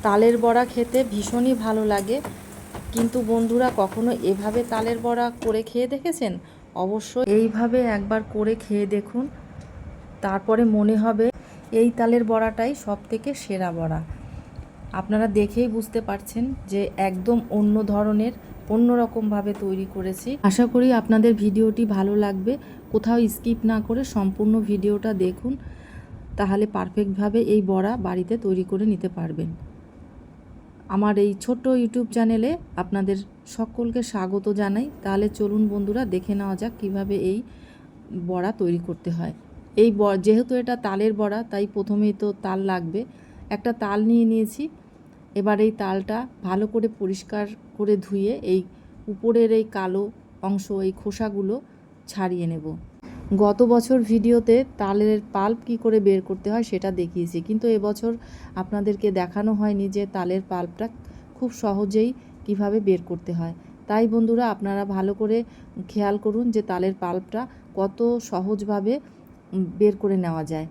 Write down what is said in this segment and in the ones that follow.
তালের বড়া খেতে ভীষণই ভালো লাগে, কিন্তু বন্ধুরা কখনো এভাবে তালের বড়া করে খেয়ে দেখেছেন? অবশ্যই এইভাবে একবার করে খেয়ে দেখুন, তারপরে মনে হবে এই তালের বড়াটাই সবথেকে সেরা বড়া। আপনারা দেখেই বুঝতে পারছেন যে একদম অন্য ধরনের, অন্যরকমভাবে তৈরি করেছি। আশা করি আপনাদের ভিডিওটি ভালো লাগবে। কোথাও স্কিপ না করে সম্পূর্ণ ভিডিওটা দেখুন, তাহলে পারফেক্টভাবে এই বড়া বাড়িতে তৈরি করে নিতে পারবেন। আমার এই ছোট্ট ইউটিউব চ্যানেলে আপনাদের সকলকে স্বাগত জানাই। তাহলে চলুন বন্ধুরা, দেখে নেওয়া যাক কীভাবে এই বড়া তৈরি করতে হয়। এই যেহেতু এটা তালের বড়া, তাই প্রথমেই তো তাল লাগবে। একটা তাল নিয়ে নিয়েছি। এবার এই তালটা ভালো করে পরিষ্কার করে ধুয়ে এই উপরের এই কালো অংশ, এই খোসাগুলো ছাড়িয়ে নেব। গত বছর ভিডিওতে তালের পাল্প কী করে বের করতে হয় সেটা দেখিয়েছি, কিন্তু এবছর আপনাদেরকে দেখানো হয়নি যে তালের পাল্পটা খুব সহজেই কিভাবে বের করতে হয়। তাই বন্ধুরা, আপনারা ভালো করে খেয়াল করুন যে তালের পাল্পটা কত সহজভাবে বের করে নেওয়া যায়।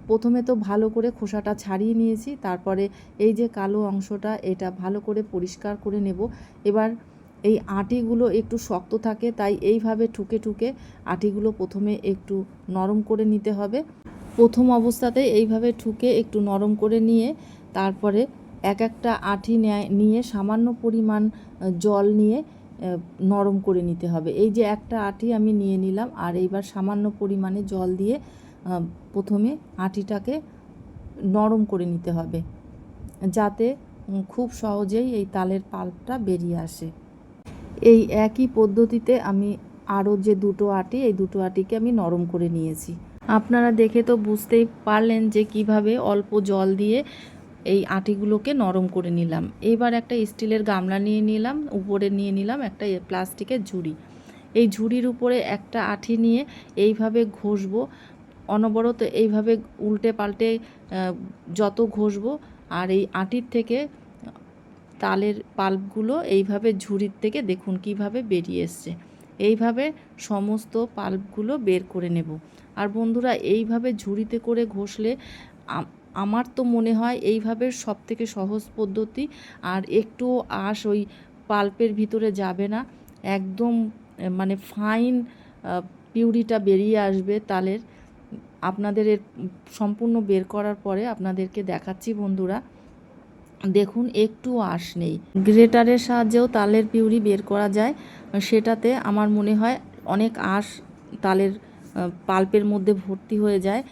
প্রথমে তো ভালো করে খোসাটা ছাড়িয়ে নিয়েছি, তারপরে এই যে কালো অংশটা এটা ভালো করে পরিষ্কার করে নেব। এবার এই আটিগুলো একটু শক্ত থাকে, তাই এইভাবে ঠুকে ঠুকে আটিগুলো প্রথমে একটু নরম করে নিতে হবে। প্রথম অবস্থাতে এইভাবে ঠুকে একটু নরম করে নিয়ে তারপরে এক একটা আটি নিয়ে সামান্য পরিমাণ জল নিয়ে নরম করে নিতে হবে। এই যে একটা আটি আমি নিয়ে নিলাম, আর এইবার সামান্য পরিমাণে জল দিয়ে প্রথমে আটিটাকে নরম করে নিতে হবে, যাতে খুব সহজেই এই তালের পাল্পটা বেরিয়ে আসে। এই একই পদ্ধতিতে আমি আরও যে দুটো আটি, এই দুটো আটিকে আমি নরম করে নিয়েছি। আপনারা দেখে তো বুঝতেই পারলেন যে কিভাবে অল্প জল দিয়ে এই আটিগুলোকে নরম করে নিলাম। এইবার একটা স্টিলের গামলা নিয়ে নিলাম, উপরে নিয়ে নিলাম একটা প্লাস্টিকের ঝুড়ি। এই ঝুড়ির উপরে একটা আটি নিয়ে এইভাবে ঘষবো, অনবরত এইভাবে উল্টে পাল্টে যত ঘষবো, আর এই আটির থেকে তালের পাল্পগুলো এইভাবে ঝুড়ির থেকে দেখুন কিভাবে বেরিয়ে এসছে। এইভাবে সমস্ত পাল্পগুলো বের করে নেব। আর বন্ধুরা, এইভাবে ঝুড়িতে করে ঘষলে আমার তো মনে হয় এইভাবে সবথেকে সহজ পদ্ধতি, আর একটু আঁশ ওই পাল্পের ভিতরে যাবে না, একদম মানে ফাইন পিউরিটা বেরিয়ে আসবে তালের। আপনাদের এর সম্পূর্ণ বের করার পরে আপনাদেরকে দেখাচ্ছি বন্ধুরা, দেখুন একটু আঁশ নেই। গ্রেটারের সাহায্যেও তালের পিউরি বের করা যায়, সেটাতে আমার মনে হয় অনেক আঁশ তালের পাল্পের মধ্যে ভর্তি হয়ে যায়,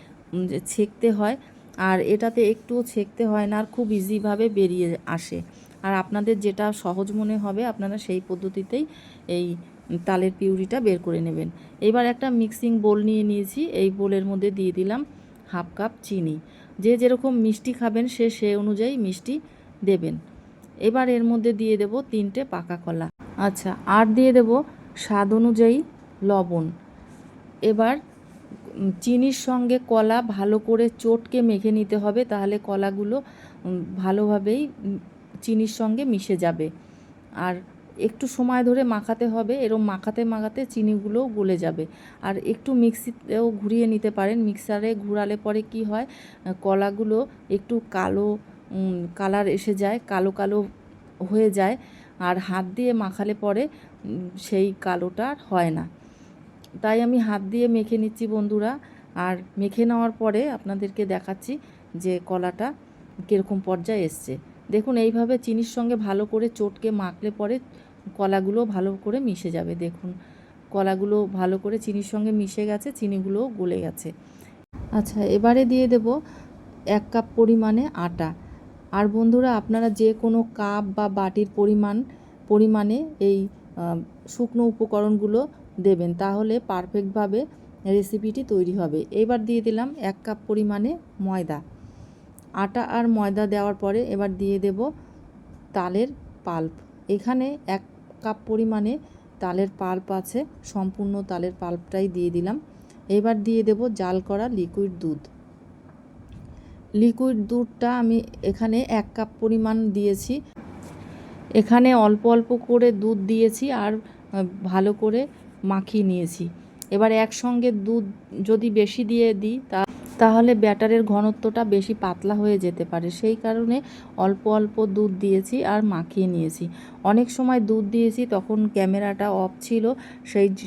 ছেঁকতে হয়। আর এটাতে একটুও ছেঁকতে হয় না, আর খুব ইজিভাবে বেরিয়ে আসে। আর আপনাদের যেটা সহজ মনে হবে আপনারা সেই পদ্ধতিতেই এই তালের পিউরিটা বের করে নেবেন। এবার একটা মিক্সিং বোল নিয়ে নিয়েছি, এই বোলের মধ্যে দিয়ে দিলাম হাফ কাপ চিনি। যে যেরকম মিষ্টি খাবেন সে অনুযায়ী মিষ্টি দেবেন। এবার এর মধ্যে দিয়ে দেব 3টে পাকা কলা। আচ্ছা, আর দিয়ে দেব স্বাদ অনুযায়ী লবণ। এবার চিনির সঙ্গে কলা ভালো করে চটকে মেখে নিতে হবে, তাহলে কলাগুলো ভালোভাবেই চিনির সঙ্গে মিশে যাবে। আর একটু সময় ধরে মাখাতে হবে, এরকম মাখাতে মাখাতে চিনিগুলোও গলে যাবে। আর একটু মিক্সিতেও ঘুরিয়ে নিতে পারেন, মিক্সারে ঘুরালে পরে কি হয়, কলাগুলো একটু কালো কালার এসে যায়, কালো কালো হয়ে যায়। আর হাত দিয়ে মাখালে পরে সেই কালোটা হয় না। তাই আমি হাত দিয়ে মেখে নিচ্ছি বন্ধুরা। আর মেখে নেওয়ার পরে আপনাদেরকে দেখাচ্ছি যে কলাটা কীরকম পর্যায়ে এসছে। দেখুন এইভাবে চিনির সঙ্গে ভালো করে চটকে মাখলে পরে কলাগুলো ভালো করে মিশে যাবে। দেখুন কলাগুলো ভালো করে চিনির সঙ্গে মিশে গেছে, চিনিগুলোও গলে গেছে। আচ্ছা, এবারে দিয়ে দেব 1 কাপ পরিমাণে আটা। আর বন্ধুরা, আপনারা যে কোনো কাপ বা বাটির পরিমাণে এই শুকনো উপকরণগুলো দেবেন, তাহলে পারফেক্টভাবে রেসিপিটি তৈরি হবে। এবার দিয়ে দিলাম 1 কাপ পরিমাণে ময়দা। আটা আর ময়দা দেওয়ার পরে এবার দিয়ে দেব তালের পাল্প। এখানে 1 কাপ পরিমাণে তালের পাল্প আছে, সম্পূর্ণ তালের পাল্পটাই দিয়ে দিলাম। এবার দিয়ে দেব জাল করা লিকুইড দুধ। লিকুইড দুধটা আমি এখানে 1 কাপ পরিমাণ দিয়েছি। এখানে অল্প অল্প করে দুধ দিয়েছি আর ভালো করে মাখিয়ে নিয়েছি। এবার একসঙ্গে দুধ যদি বেশি দিয়ে দিই তাহলে ব্যাটারের ঘনত্বটা বেশি পাতলা হয়ে যেতে পারে। সেই কারণে অল্প অল্প দুধ দিয়েছি আর মাখিয়ে নিয়েছি। অনেক সময় দুধ দিয়েছি তখন ক্যামেরাটা অফ ছিল,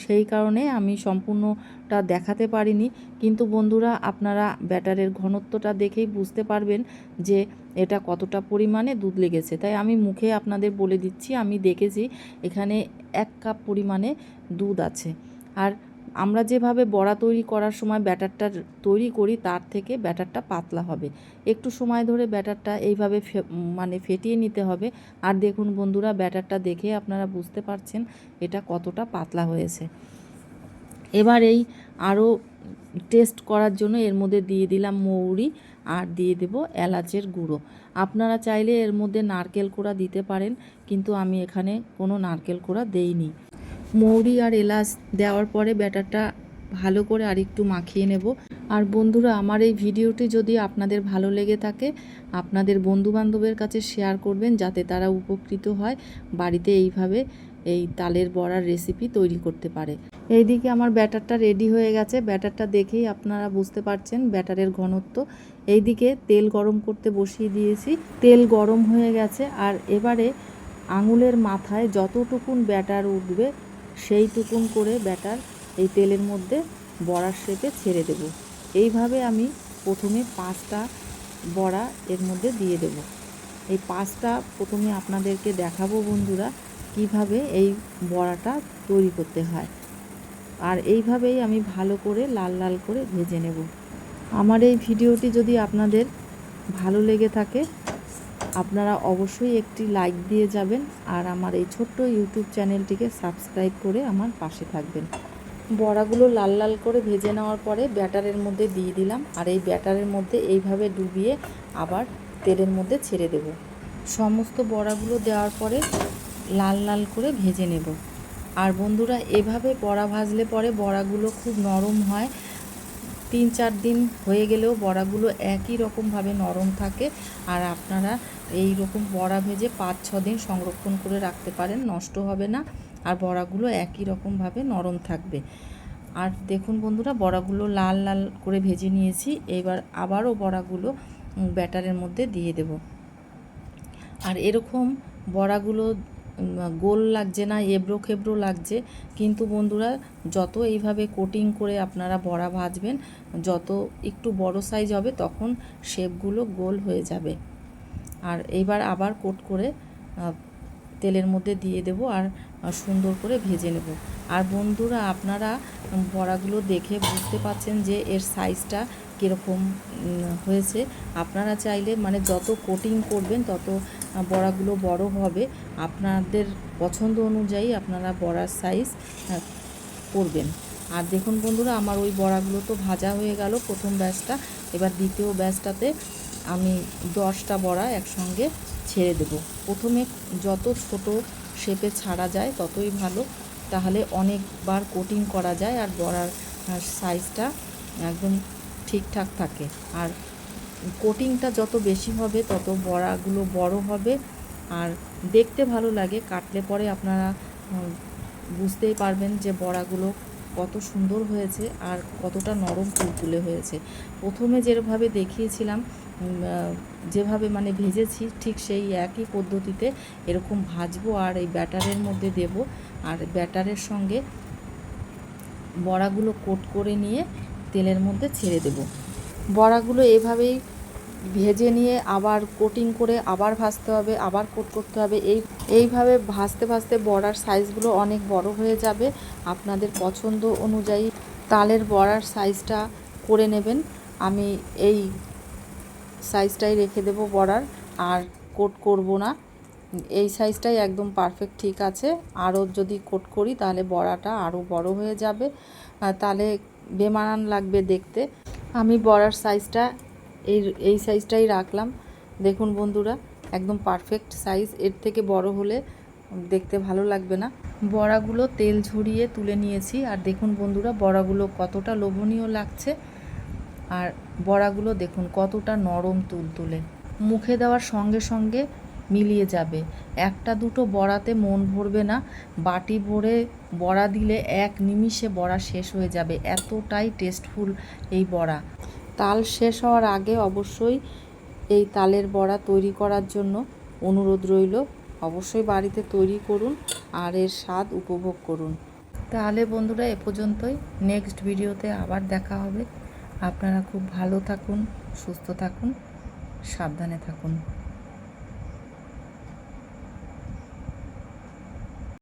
সেই কারণে আমি সম্পূর্ণটা দেখাতে পারিনি। কিন্তু বন্ধুরা, আপনারা ব্যাটারের ঘনত্বটা দেখেই বুঝতে পারবেন যে এটা কতটা পরিমাণে দুধ লেগেছে। তাই আমি মুখে আপনাদের বলে দিচ্ছি, আমি দেখেছি এখানে 1 কাপ পরিমাণে দুধ আছে। আর আমরা যেভাবে বড়া তৈরি করার সময় ব্যাটারটা তৈরি করি তার থেকে ব্যাটারটা পাতলা হবে। একটু সময় ধরে ব্যাটারটা এইভাবে ফেটিয়ে নিতে হবে। আর দেখুন বন্ধুরা, ব্যাটারটা দেখে আপনারা বুঝতে পারছেন এটা কতটা পাতলা হয়েছে। এবার এই আরও টেস্ট করার জন্য এর মধ্যে দিয়ে দিলাম মৌরি আর দিয়ে দেব এলাচের গুঁড়ো। আপনারা চাইলে এর মধ্যে নারকেল কোড়া দিতে পারেন, কিন্তু আমি এখানে কোনো নারকেল কোড়া দেইনি। মৌরি আর এলাচ দেওয়ার পরে ব্যাটারটা ভালো করে আরেকটু মাখিয়ে নেব। আর বন্ধুরা, আমার এই ভিডিওটি যদি আপনাদের ভালো লেগে থাকে, আপনাদের বন্ধুবান্ধবের কাছে শেয়ার করবেন যাতে তারা উপকৃত হয়, বাড়িতে এইভাবে এই তালের বড়ার রেসিপি তৈরি করতে পারে। এইদিকে আমার ব্যাটারটা রেডি হয়ে গেছে। ব্যাটারটা দেখেই আপনারা বুঝতে পারছেন ব্যাটারের ঘনত্ব। এইদিকে তেল গরম করতে বসিয়ে দিয়েছি, তেল গরম হয়ে গেছে। আর এবারে আঙুলের মাথায় যতটুকুন ব্যাটার উঠবে সেইটুকুন করে ব্যাটার এই তেলের মধ্যে বড়ার শেপে ছেড়ে দেব। এইভাবে আমি প্রথমে 5টা বড়া এর মধ্যে দিয়ে দেব। এই 5টা প্রথমে আপনাদেরকে দেখাবো বন্ধুরা কিভাবে এই বড়াটা তৈরি করতে হয়। আর এইভাবেই আমি ভালো করে লাল লাল করে ভেজে নেব। আমার এই ভিডিওটি যদি আপনাদের ভালো লেগে থাকে, আপনারা অবশ্যই একটি লাইক দিয়ে যাবেন আর আমার এই ছোট্ট ইউটিউব চ্যানেলটিকে সাবস্ক্রাইব করে আমার পাশে থাকবেন। বড়াগুলো লাল লাল করে ভেজে নেওয়ার পরে ব্যাটারের মধ্যে দিয়ে দিলাম। আর এই ব্যাটারের মধ্যে এইভাবে ডুবিয়ে আবার তেলের মধ্যে ছেড়ে দেব। সমস্ত বড়াগুলো দেওয়ার পরে লাল লাল করে ভেজে নেব। আর বন্ধুরা, এভাবে বড়া ভাজলে পরে বড়াগুলো খুব নরম হয়। 3-4 দিন হয়ে গেলেও বড়াগুলো একই রকমভাবে নরম থাকে। আর আপনারা এই রকম বড়া ভেজে 5-6 দিন সংরক্ষণ করে রাখতে পারেন, নষ্ট হবে না। আর বড়াগুলো একই রকমভাবে নরম থাকবে। আর দেখুন বন্ধুরা, বড়াগুলো লাল লাল করে ভেজে নিয়েছি। এবার আবারও বড়াগুলো ব্যাটারের মধ্যে দিয়ে দেব। আর এরকম বড়াগুলো গোল লাগছে না, এবড়ো খেবড়ো লাগছে। কিন্তু বন্ধুরা, যত এইভাবে কোটিং করে আপনারা বড়া ভাজবেন, যত একটু বড় সাইজ হবে তখন শেপগুলো গোল হয়ে যাবে। আর এইবার আবার কোট করে তেলের মধ্যে দিয়ে দেব আর সুন্দর করে ভেজে নেব। আর বন্ধুরা, আপনারা বড়াগুলো দেখে বুঝতে পাচ্ছেন যে এর সাইজটা কীরকম হয়েছে। আপনারা চাইলে যত কোটিং করবেন তত বড়াগুলো বড় হবে। আপনাদের পছন্দ অনুযায়ী আপনারা বড়ার সাইজ করবেন। আর দেখুন বন্ধুরা, আমার ওই বড়াগুলো তো ভাজা হয়ে গেল প্রথম ব্যাচটা। এবার দ্বিতীয় ব্যাচটাতে আমি 10টা বড়া একসঙ্গে ছেড়ে দেব। প্রথমে যত ছোট শেপে ছাড়া যায় ততই ভালো, তাহলে অনেকবার কোটিং করা যায় আর বড়ার সাইজটা একদম ঠিকঠাক থাকে। আর কোটিংটা যত বেশি হবে তত বড়াগুলো বড় হবে আর দেখতে ভালো লাগে। কাটলে পরে আপনারা বুঝতেই পারবেন যে বড়াগুলো কত সুন্দর হয়েছে আর কতটা নরম তুলতুলে হয়েছে। প্রথমে যেভাবে দেখিয়েছিলাম, যেভাবে ভেজেছি, ঠিক সেই একই পদ্ধতিতে এরকম ভাজবো আর এই ব্যাটারের মধ্যে দেব। আর ব্যাটারের সঙ্গে বড়াগুলো কোট করে নিয়ে তেলের মধ্যে ছেড়ে দেব। বড়াগুলো এভাবেই ভেজে নিয়ে আবার কোটিং করে আবার ভাজতে হবে, আবার কোট করতে হবে। এইভাবে ভাজতে ভাজতে বড়ার সাইজগুলো অনেক বড় হয়ে যাবে। আপনাদের পছন্দ অনুযায়ী তালের বড়ার সাইজটা করে নেবেন। আমি এই সাইজটাই রেখে দেব বড়ার, আর কোট করব না। এই সাইজটাই একদম পারফেক্ট ঠিক আছে। আরও যদি কোট করি তাহলে বড়াটা আরও বড় হয়ে যাবে, তাহলে বেমানান লাগবে দেখতে। আমি বড়ার সাইজটা এই সাইজটাই রাখলাম। দেখুন বন্ধুরা, একদম পারফেক্ট সাইজ। এর থেকে বড় হলে দেখতে ভালো লাগবে না। বড়াগুলো তেল ঝরিয়ে তুলে নিয়েছি। আর দেখুন বন্ধুরা, বড়াগুলো কতটা লোভনীয় লাগছে। আর বড়াগুলো দেখুন কতটা নরম তুলতুলে, মুখে দেওয়ার সঙ্গে সঙ্গে মিলিয়ে যাবে। একটা দুটো বড়াতে মন ভরবে না, বাটি ভরে বড়া দিলে 1 নিমিষে বড়া শেষ হয়ে যাবে। এতটাই টেস্টফুল এই বড়া। তাল শেষ হওয়ার আগে অবশ্যই এই তালের বড়া তৈরি করার জন্য অনুরোধ রইল। অবশ্যই বাড়িতে তৈরি করুন আর এর স্বাদ উপভোগ করুন। তাহলে বন্ধুরা এ পর্যন্তই, নেক্সট ভিডিওতে আবার দেখা হবে। আপনারা খুব ভালো থাকুন, সুস্থ থাকুন, সাবধানে থাকুন।